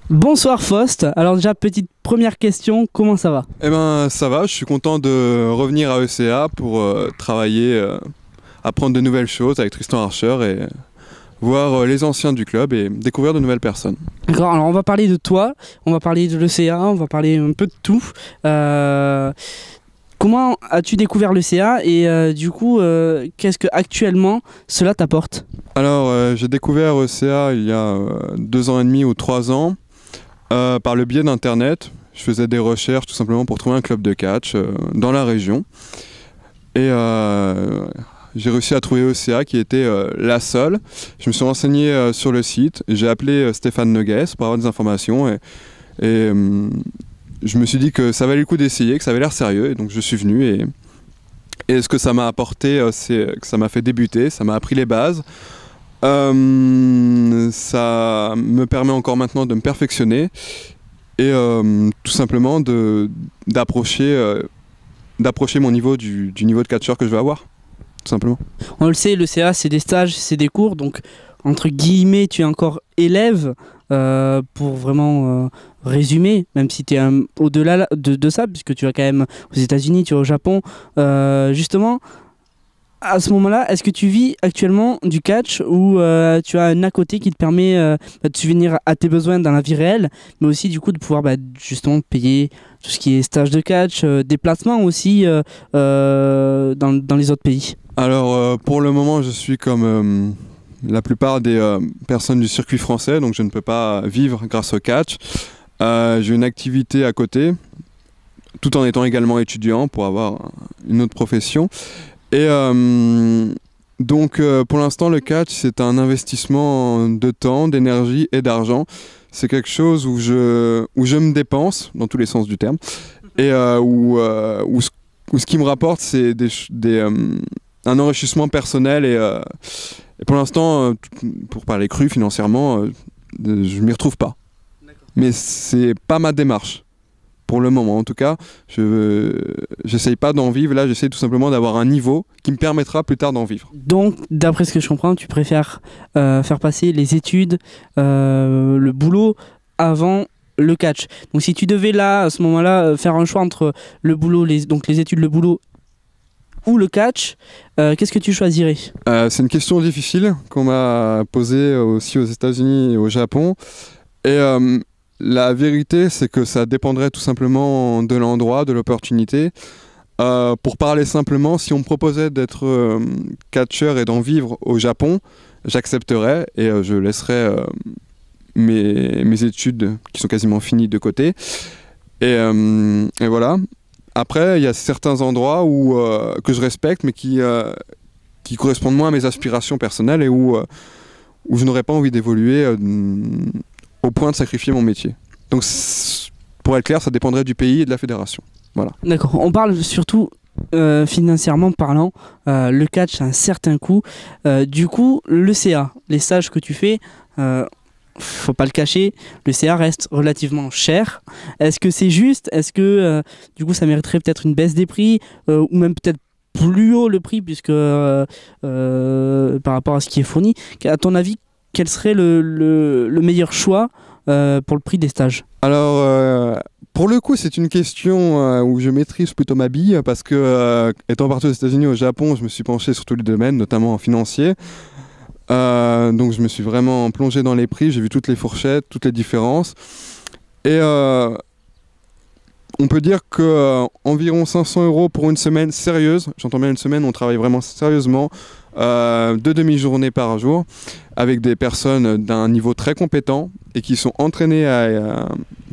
Bonsoir Faust, alors déjà petite première question, comment ça va? Eh ben ça va, je suis content de revenir à ECA pour travailler, apprendre de nouvelles choses avec Tristan Archer et voir les anciens du club et découvrir de nouvelles personnes. D'accord, alors on va parler de toi, on va parler de l'ECA, on va parler un peu de tout. Comment as-tu découvert l'ECA et du coup, qu'est-ce que actuellement cela t'apporte? Alors j'ai découvert ECA il y a 2 ans et demi ou 3 ans par le biais d'internet. Je faisais des recherches tout simplement pour trouver un club de catch dans la région et j'ai réussi à trouver ECA qui était la seule. Je me suis renseigné sur le site, j'ai appelé Stéphane Noguès pour avoir des informations et je me suis dit que ça valait le coup d'essayer, que ça avait l'air sérieux et donc je suis venu et ce que ça m'a apporté, c'est que ça m'a fait débuter, ça m'a appris les bases. Ça me permet encore maintenant de me perfectionner et tout simplement d'approcher mon niveau du niveau de catcheur que je vais avoir, tout simplement. On le sait, l'ECA c'est des stages, c'est des cours, donc entre guillemets tu es encore élève pour vraiment résumer, même si tu es au-delà de ça, puisque tu vas quand même aux États-Unis, tu vas au Japon, justement. À ce moment-là, est-ce que tu vis actuellement du catch ou tu as un à côté qui te permet de subvenir à tes besoins dans la vie réelle, mais aussi du coup de pouvoir justement payer tout ce qui est stage de catch, déplacement aussi dans les autres pays? Alors pour le moment je suis comme la plupart des personnes du circuit français, donc je ne peux pas vivre grâce au catch. J'ai une activité à côté, tout en étant également étudiant pour avoir une autre profession. Et donc pour l'instant le catch c'est un investissement de temps, d'énergie et d'argent. C'est quelque chose où je me dépense dans tous les sens du terme et où ce qui me rapporte c'est un enrichissement personnel et pour l'instant, pour parler cru financièrement, je m'y retrouve pas. Mais c'est pas ma démarche. Pour le moment, en tout cas, j'essaye pas d'en vivre. Là, j'essaye tout simplement d'avoir un niveau qui me permettra plus tard d'en vivre. Donc, d'après ce que je comprends, tu préfères faire passer les études, le boulot avant le catch. Donc, si tu devais là, à ce moment-là, faire un choix entre le boulot, donc les études, le boulot ou le catch, qu'est-ce que tu choisirais? C'est une question difficile qu'on m'a posée aussi aux États-Unis et au Japon. Et la vérité, c'est que ça dépendrait tout simplement de l'endroit, de l'opportunité. Pour parler simplement, si on me proposait d'être catcheur et d'en vivre au Japon, j'accepterais et je laisserais mes études qui sont quasiment finies de côté. Et voilà. Après, il y a certains endroits que je respecte, mais qui correspondent moins à mes aspirations personnelles et où je n'aurais pas envie d'évoluer au point de sacrifier mon métier. Donc, pour être clair, ça dépendrait du pays et de la fédération. Voilà. D'accord, on parle surtout financièrement parlant, le catch a un certain coût. Du coup, le CA, les stages que tu fais, faut pas le cacher, le CA reste relativement cher. Est-ce que c'est juste? Est-ce que du coup ça mériterait peut-être une baisse des prix ou même peut-être plus haut le prix puisque par rapport à ce qui est fourni? À ton avis, quel serait le meilleur choix pour le prix des stages? Alors, pour le coup, c'est une question où je maîtrise plutôt ma bille parce que, étant parti aux États-Unis et au Japon, je me suis penché sur tous les domaines, notamment en financier. Donc je me suis vraiment plongé dans les prix, j'ai vu toutes les fourchettes, toutes les différences. Et on peut dire que environ 500 € pour une semaine sérieuse, j'entends bien une semaine, on travaille vraiment sérieusement, 2 demi-journées par jour, avec des personnes d'un niveau très compétent et qui sont entraînées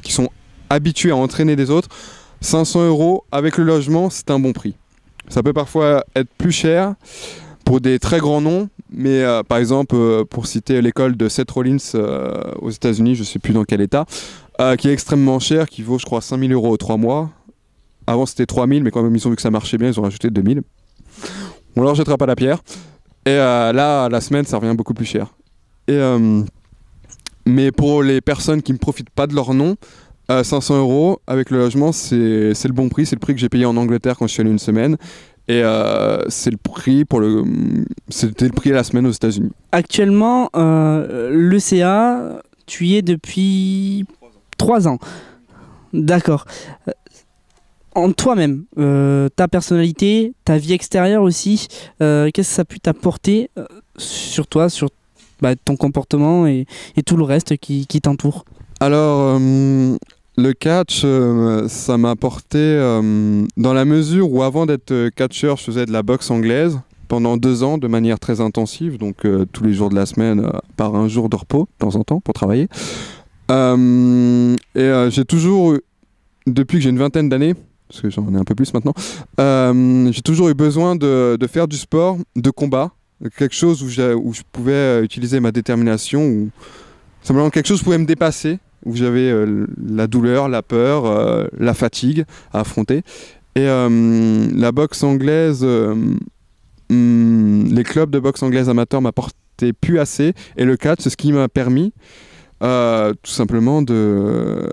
qui sont habituées à entraîner des autres. 500 € avec le logement, c'est un bon prix. Ça peut parfois être plus cher pour des très grands noms, mais par exemple, pour citer l'école de Seth Rollins aux États-Unis, je ne sais plus dans quel état, qui est extrêmement cher, qui vaut, je crois, 5 000 € aux 3 mois. Avant, c'était 3 000, mais quand même, ils ont vu que ça marchait bien, ils ont rajouté 2 000. On leur jettera pas la pierre. Et là, la semaine, ça revient beaucoup plus cher. Et, mais pour les personnes qui ne profitent pas de leur nom, 500 € avec le logement, c'est le bon prix. C'est le prix que j'ai payé en Angleterre quand je suis allé une semaine. Et c'est le prix c'était le prix à la semaine aux États-Unis. Actuellement, l'ECA, tu y es depuis 3 ans. D'accord. En toi-même, ta personnalité, ta vie extérieure aussi, qu'est-ce que ça a pu t'apporter sur toi, sur ton comportement et tout le reste qui t'entoure? Alors, le catch, ça m'a apporté dans la mesure où avant d'être catcheur, je faisais de la boxe anglaise pendant 2 ans de manière très intensive, donc tous les jours de la semaine, par un jour de repos de temps en temps pour travailler. J'ai toujours, depuis que j'ai une vingtaine d'années, parce que j'en ai un peu plus maintenant, j'ai toujours eu besoin de faire du sport, de combat, quelque chose où je pouvais utiliser ma détermination, ou simplement quelque chose où je pouvais me dépasser, où j'avais la douleur, la peur, la fatigue à affronter. Et la boxe anglaise, les clubs de boxe anglaise amateur m'apportaient plus assez, et le catch, c'est ce qui m'a permis tout simplement de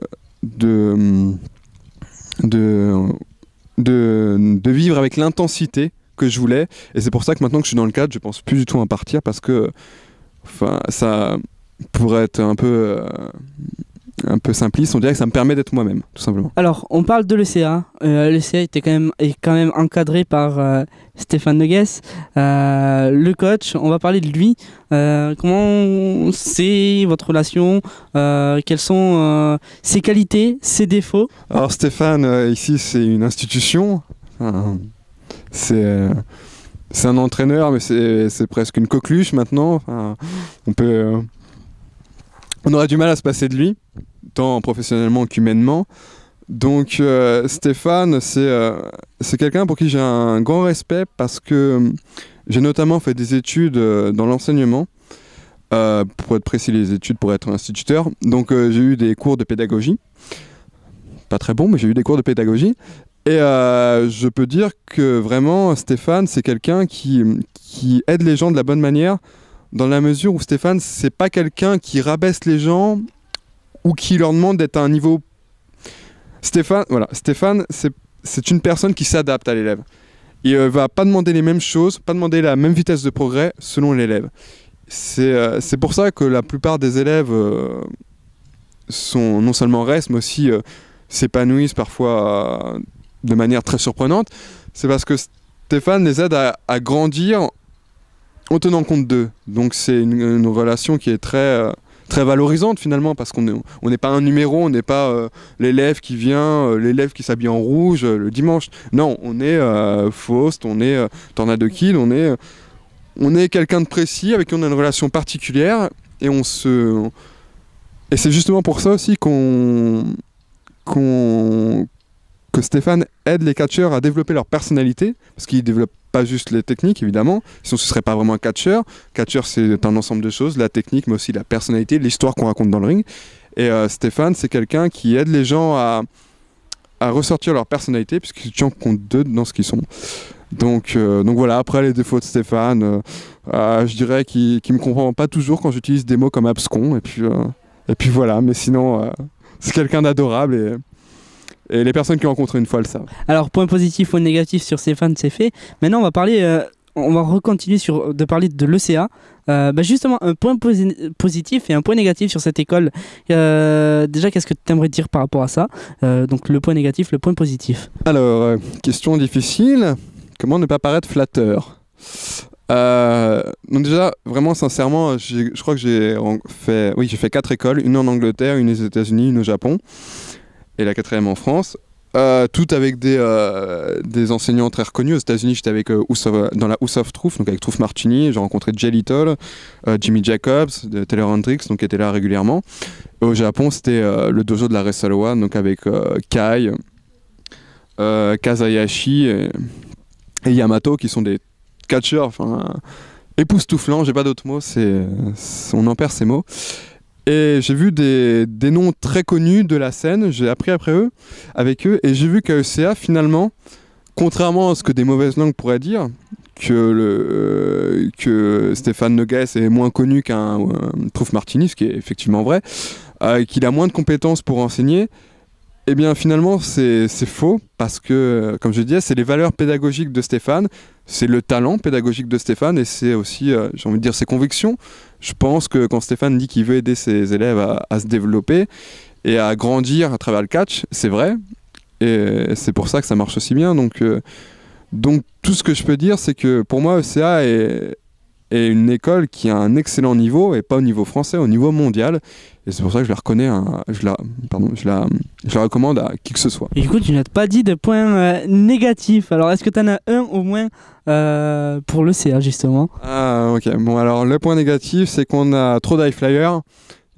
vivre avec l'intensité que je voulais. Et c'est pour ça que maintenant que je suis dans le cadre, je pense plus du tout à partir, parce que ça pourrait être un peu simpliste, on dirait que ça me permet d'être moi-même, tout simplement. Alors, on parle de l'ECA. L'ECA est quand même encadré par Stéphane Noguès, le coach. On va parler de lui. Comment c'est votre relation? Quelles sont ses qualités, ses défauts? Alors Stéphane, ici c'est une institution. C'est un entraîneur, mais c'est presque une coqueluche maintenant. On aurait du mal à se passer de lui, tant professionnellement qu'humainement. Donc Stéphane, c'est quelqu'un pour qui j'ai un grand respect, parce que j'ai notamment fait des études dans l'enseignement, pour être précis, les études pour être instituteur. Donc j'ai eu des cours de pédagogie, pas très bon, mais j'ai eu des cours de pédagogie. Et je peux dire que vraiment Stéphane, c'est quelqu'un qui aide les gens de la bonne manière, dans la mesure où Stéphane, c'est pas quelqu'un qui rabaisse les gens ou qui leur demande d'être à un niveau. Stéphane, c'est une personne qui s'adapte à l'élève. Il va pas demander les mêmes choses, pas demander la même vitesse de progrès selon l'élève. C'est pour ça que la plupart des élèves sont non seulement restent, mais aussi s'épanouissent parfois de manière très surprenante. C'est parce que Stéphane les aide à grandir en tenant compte d'eux. Donc c'est une relation qui est très valorisante finalement, parce qu'on n'est pas un numéro, on n'est pas l'élève qui vient, l'élève qui s'habille en rouge le dimanche. Non, on est Faust, on est Tornado Kid, on est quelqu'un de précis avec qui on a une relation particulière, et c'est justement pour ça aussi que Stéphane aide les catcheurs à développer leur personnalité, parce qu'il développe pas juste les techniques, évidemment, sinon ce serait pas vraiment un catcheur. Catcheur, c'est un ensemble de choses, la technique, mais aussi la personnalité, l'histoire qu'on raconte dans le ring. Et Stéphane, c'est quelqu'un qui aide les gens à ressortir leur personnalité, puisqu'il tient compte d'eux dans ce qu'ils sont. Donc voilà, après les défauts de Stéphane, je dirais qu'il me comprend pas toujours quand j'utilise des mots comme abscon, et puis voilà, mais sinon, c'est quelqu'un d'adorable, et les personnes qui l'ont rencontré une fois le savent. Alors, point positif ou négatif sur Stéphane, c'est fait. Maintenant, on va recontinuer de parler de l'ECA. Justement, un point positif et un point négatif sur cette école. Déjà, qu'est-ce que tu aimerais dire par rapport à ça? Donc, le point négatif, le point positif. Alors, question difficile. Comment ne pas paraître flatteur? Donc déjà, vraiment sincèrement, je crois que j'ai fait 4 écoles, une en Angleterre, une aux États-Unis, une au Japon, et la 4e en France. Toutes avec des enseignants très reconnus. Aux États-Unis, j'étais dans la House of Truth, donc avec Truth Martini. J'ai rencontré Jay Little, Jimmy Jacobs, Taylor Hendricks, donc qui étaient là régulièrement. Et au Japon, c'était le dojo de la Wrestle One, donc avec Kai, Kazayashi et Yamato, qui sont des catcheurs époustouflants. J'ai pas d'autres mots. On en perd ces mots. Et j'ai vu des noms très connus de la scène, j'ai appris avec eux, et j'ai vu qu'à ECA, finalement, contrairement à ce que des mauvaises langues pourraient dire, que Stéphane Noguès est moins connu qu'un Truth Martini, ce qui est effectivement vrai, qu'il a moins de compétences pour enseigner, eh bien finalement c'est faux, parce que, comme je disais, c'est les valeurs pédagogiques de Stéphane, c'est le talent pédagogique de Stéphane, et c'est aussi, j'ai envie de dire, ses convictions. Je pense que quand Stéphane dit qu'il veut aider ses élèves à se développer, et à grandir à travers le catch, c'est vrai. Et c'est pour ça que ça marche aussi bien. Donc tout ce que je peux dire, c'est que pour moi, ECA est une école qui a un excellent niveau, et pas au niveau français, au niveau mondial. Et c'est pour ça que je la reconnais, je la recommande à qui que ce soit. Et du coup, tu n'as pas dit de points négatifs. Alors, est-ce que tu en as un au moins pour le CA, justement? Ah, ok. Bon, alors le point négatif, c'est qu'on a trop d'high flyers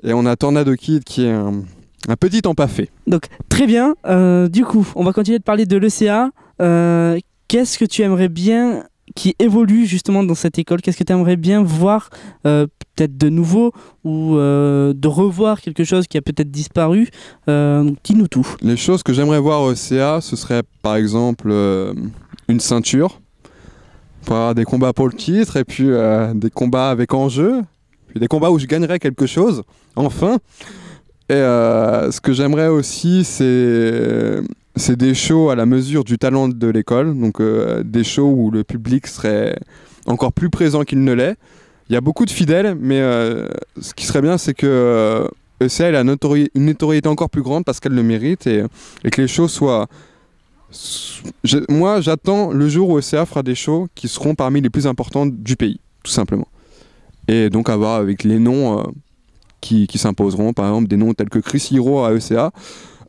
et on a Tornado Kid qui est un petit empaffé. Donc, très bien. Du coup, on va continuer de parler de l'ECA. Qu'est-ce que tu aimerais bien qui évolue justement dans cette école? Qu'est-ce que tu aimerais bien voir peut-être de nouveau ou de revoir quelque chose qui a peut-être disparu? Dis-nous tout. Les choses que j'aimerais voir au CA, ce serait par exemple une ceinture pour avoir des combats pour le titre, et puis des combats avec enjeu, puis des combats où je gagnerais quelque chose, enfin. Et ce que j'aimerais aussi, c'est des shows à la mesure du talent de l'école, donc des shows où le public serait encore plus présent qu'il ne l'est. Il y a beaucoup de fidèles, mais ce qui serait bien, c'est que ECA ait une notoriété encore plus grande parce qu'elle le mérite, et que les shows soient... Moi, j'attends le jour où ECA fera des shows qui seront parmi les plus importants du pays, tout simplement. Et donc à voir avec les noms qui s'imposeront, par exemple des noms tels que Chris Hero à ECA.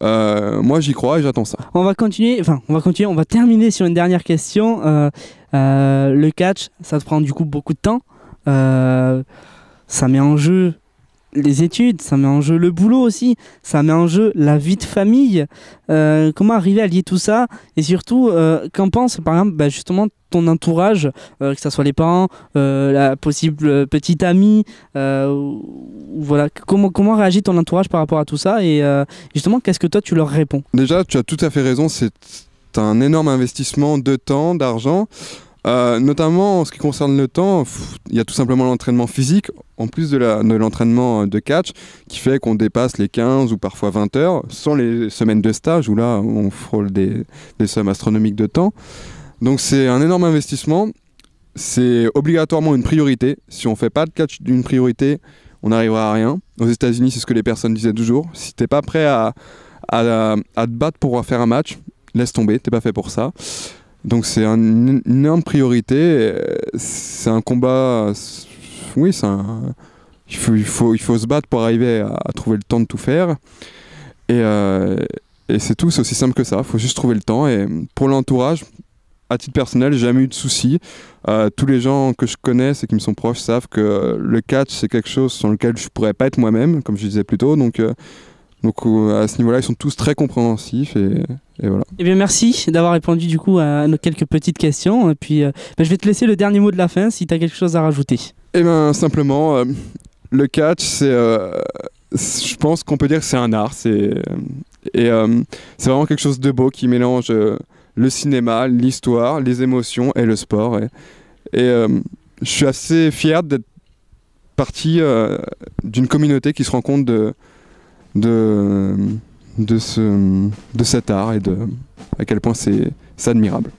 Moi j'y crois et j'attends ça. On va terminer sur une dernière question. Le catch, ça te prend du coup beaucoup de temps. Ça met en jeu les études, ça met en jeu le boulot aussi, ça met en jeu la vie de famille. Comment arriver à lier tout ça? Et surtout, qu'en pense par exemple justement ton entourage, que ce soit les parents, la possible petite amie, voilà. Comment réagit ton entourage par rapport à tout ça? Et justement, qu'est-ce que toi tu leur réponds? Déjà, tu as tout à fait raison, c'est un énorme investissement de temps, d'argent. Notamment en ce qui concerne le temps, il y a tout simplement l'entraînement physique, en plus de l'entraînement de catch, qui fait qu'on dépasse les 15 ou parfois 20 heures, sans les semaines de stage, où là on frôle des sommes astronomiques de temps. Donc c'est un énorme investissement, c'est obligatoirement une priorité. Si on ne fait pas de catch d'une priorité, on n'arrivera à rien. Aux États-Unis, c'est ce que les personnes disaient toujours. Si tu n'es pas prêt à te battre pour faire un match, laisse tomber, tu n'es pas fait pour ça. Donc c'est une énorme priorité, c'est un combat, oui, il faut se battre pour arriver à trouver le temps de tout faire, et c'est tout, c'est aussi simple que ça, il faut juste trouver le temps. Et pour l'entourage, à titre personnel, j'ai jamais eu de soucis. Tous les gens que je connais et qui me sont proches savent que le catch c'est quelque chose sur lequel je pourrais pas être moi-même, comme je disais plus tôt, donc à ce niveau-là, ils sont tous très compréhensifs, et voilà. Eh bien, merci d'avoir répondu du coup à nos quelques petites questions. Et puis, je vais te laisser le dernier mot de la fin si tu as quelque chose à rajouter. Eh bien, simplement, le catch, je pense qu'on peut dire que c'est un art. C'est vraiment quelque chose de beau qui mélange le cinéma, l'histoire, les émotions et le sport. Et je suis assez fier d'être partie d'une communauté qui se rend compte de cet art et à quel point c'est admirable.